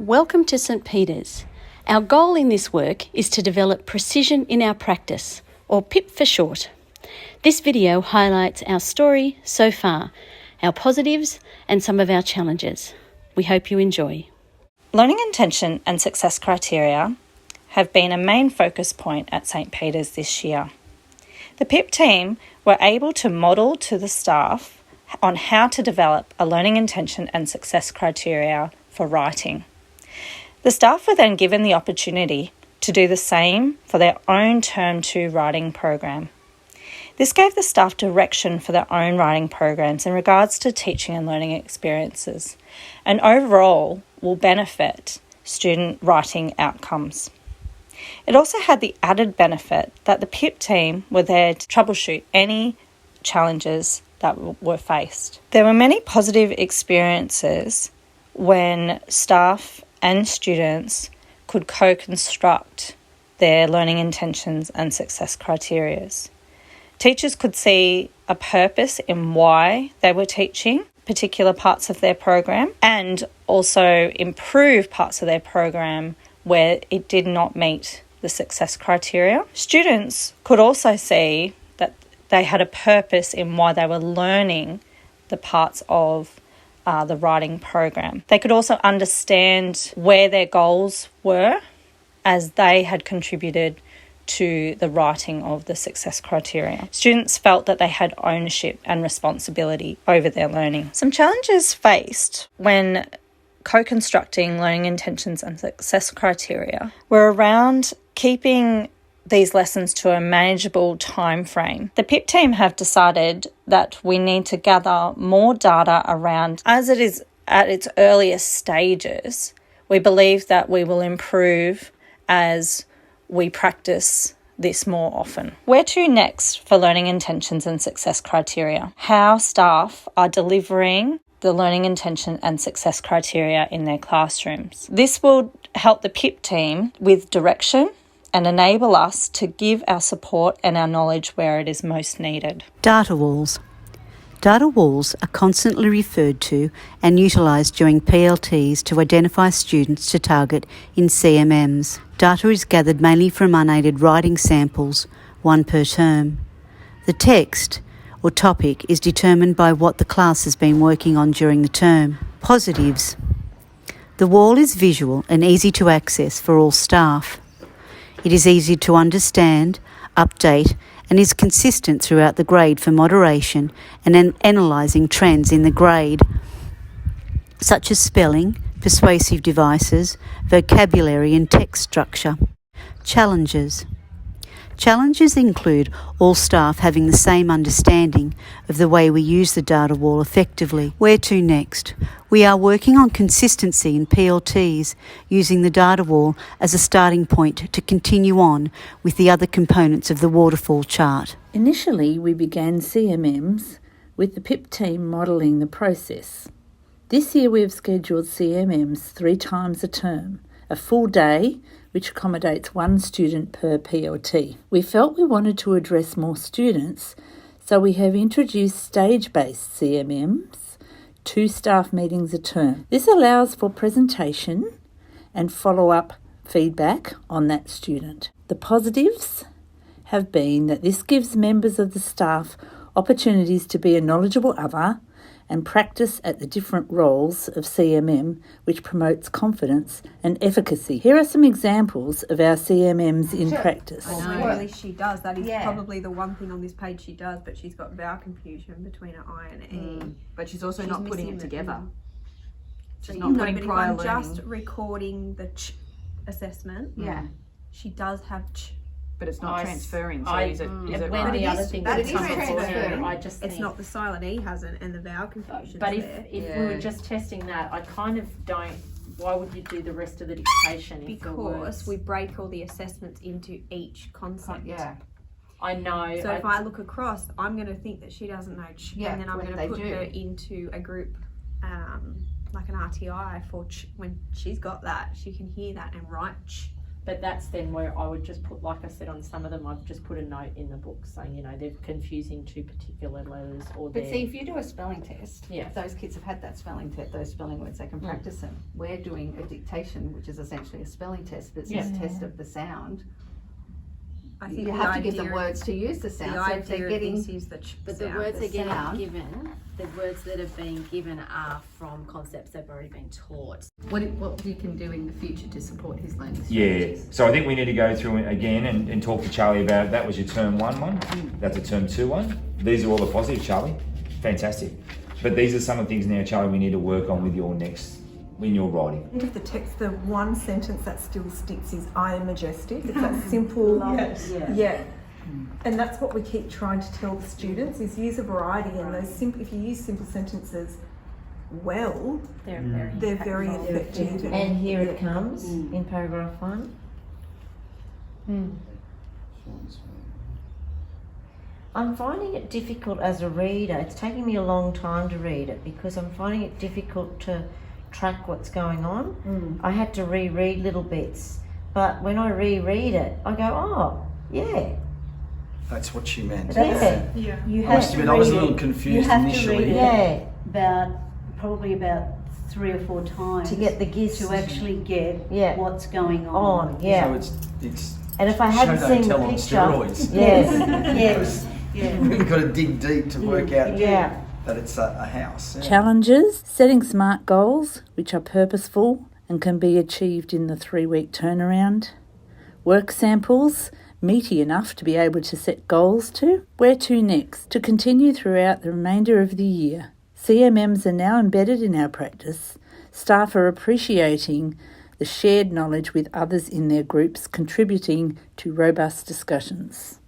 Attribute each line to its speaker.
Speaker 1: Welcome to St Peter's. Our goal in this work is to develop precision in our practice, or PIP for short. This video highlights our story so far, our positives and some of our challenges. We hope you enjoy.
Speaker 2: Learning intention and success criteria have been a main focus point at St Peter's this year. The PIP team were able to model to the staff on how to develop a learning intention and success criteria for writing. The staff were then given the opportunity to do the same for their own Term 2 writing program. This gave the staff direction for their own writing programs in regards to teaching and learning experiences, and overall will benefit student writing outcomes. It also had the added benefit that the PIP team were there to troubleshoot any challenges that were faced. There were many positive experiences when staff and students could co-construct their learning intentions and success criteria. Teachers could see a purpose in why they were teaching particular parts of their program and also improve parts of their program where it did not meet the success criteria. Students could also see that they had a purpose in why they were learning the parts of the writing program. They could also understand where their goals were as they had contributed to the writing of the success criteria. Students felt that they had ownership and responsibility over their learning. Some challenges faced when co-constructing learning intentions and success criteria were around keeping these lessons to a manageable time frame. The PIP team have decided that we need to gather more data around, as it is at its earliest stages. We believe that we will improve as we practice this more often. Where to next for learning intentions and success criteria? How staff are delivering the learning intention and success criteria in their classrooms. This will help the PIP team with direction and enable us to give our support and our knowledge where it is most needed.
Speaker 3: Data walls. Data walls are constantly referred to and utilised during PLTs to identify students to target in CMMs. Data is gathered mainly from unaided writing samples, one per term. The text or topic is determined by what the class has been working on during the term. Positives. The wall is visual and easy to access for all staff. It is easy to understand, update, and is consistent throughout the grade for moderation and analysing trends in the grade, such as spelling, persuasive devices, vocabulary and text structure. Challenges. Challenges include all staff having the same understanding of the way we use the data wall effectively. Where to next? We are working on consistency in PLTs, using the data wall as a starting point to continue on with the other components of the waterfall chart.
Speaker 4: Initially, we began CMMs with the PIP team modelling the process. This year we have scheduled CMMs 3 times a term, a full day which accommodates 1 student per PLT. We felt we wanted to address more students, so we have introduced stage-based CMMs, 2 staff meetings a term. This allows for presentation and follow-up feedback on that student. The positives have been that this gives members of the staff opportunities to be a knowledgeable other and practice at the different roles of CMM, which promotes confidence and efficacy. Here are some examples of our CMMs in practice.
Speaker 5: I know, really she does. That is probably the one thing on this page she does, but she's got vowel confusion between an I and an E.
Speaker 6: But she's also not putting it together.
Speaker 5: She's
Speaker 6: not putting prior
Speaker 5: if I'm
Speaker 6: learning.
Speaker 5: just recording the assessment, she does have
Speaker 6: but it's not transferring, so is it
Speaker 7: when
Speaker 6: right?
Speaker 7: the other thing
Speaker 5: that
Speaker 7: that
Speaker 5: is
Speaker 7: comes
Speaker 5: transferring.
Speaker 7: before, I just
Speaker 5: It's
Speaker 7: think,
Speaker 5: not the silent E hasn't and the vowel confusion.
Speaker 7: but
Speaker 5: there.
Speaker 7: if we were just testing that, I kind of don't. Why would you do the rest of the dictation?
Speaker 5: Because we break all the assessments into each concept.
Speaker 6: Yeah.
Speaker 7: I know.
Speaker 5: So if I look across, I'm going to think that she doesn't know and then I'm going to put her into a group like an RTI for when she's got that, she can hear that and write
Speaker 7: But that's then where I would just put, like I said, on some of them, I've just put a note in the book saying, you know, they're confusing two particular letters or
Speaker 8: But see, if you do a spelling test,
Speaker 7: Yeah.
Speaker 8: if those kids have had that spelling test, those spelling words, they can practice them. We're doing a dictation, which is essentially a spelling test, but it's a test of the sound.
Speaker 5: I think
Speaker 8: You
Speaker 5: the
Speaker 8: have to give them
Speaker 5: idea-
Speaker 8: words to use the sound.
Speaker 5: The
Speaker 8: So if they're
Speaker 5: idea of
Speaker 8: getting,
Speaker 5: this is the
Speaker 9: But the
Speaker 5: sound.
Speaker 9: words
Speaker 8: the
Speaker 9: they're getting
Speaker 8: sound.
Speaker 9: given, the words that have been given are from concepts they've already been taught.
Speaker 6: What you can do in the future to support his learning
Speaker 10: Yeah,
Speaker 6: strategies.
Speaker 10: so I think we need to go through it again and talk to Charlie about, that was your term 1 one, that's a term 2 one. These are all the positives, Charlie. Fantastic. But these are some of the things now, Charlie, we need to work on with your next, when you're writing.
Speaker 11: End of the text, the one sentence that still sticks is "I am majestic." It's that simple. Yeah. And that's what we keep trying to tell the students: is use a variety, and those simple. If you use simple sentences well,
Speaker 9: They're
Speaker 11: very effective.
Speaker 12: And here it comes in paragraph 1. I'm finding it difficult as a reader. It's taking me a long time to read it because I'm finding it difficult to track what's going on. I had to reread little bits, but when I reread it, I go, oh, yeah.
Speaker 13: That's what she meant.
Speaker 12: Yeah.
Speaker 3: You
Speaker 13: I must admit, I was a little confused initially.
Speaker 12: Yeah.
Speaker 3: Probably about 3 or 4 times
Speaker 12: To get the gist.
Speaker 3: to actually get
Speaker 12: Yeah.
Speaker 3: what's going on.
Speaker 12: Yeah.
Speaker 13: So it's
Speaker 12: And if I hadn't
Speaker 13: show don't
Speaker 12: seen the
Speaker 13: tell on
Speaker 12: picture,
Speaker 13: steroids.
Speaker 12: yes,
Speaker 3: Yeah.
Speaker 13: You've really got to dig deep to work out
Speaker 12: yeah.
Speaker 13: that it's a house. Yeah.
Speaker 4: Challenges: setting SMART goals, which are purposeful and can be achieved in the 3-week turnaround. Work samples, meaty enough to be able to set goals to. Where to next? To continue throughout the remainder of the year. CMMs are now embedded in our practice. Staff are appreciating the shared knowledge with others in their groups, contributing to robust discussions.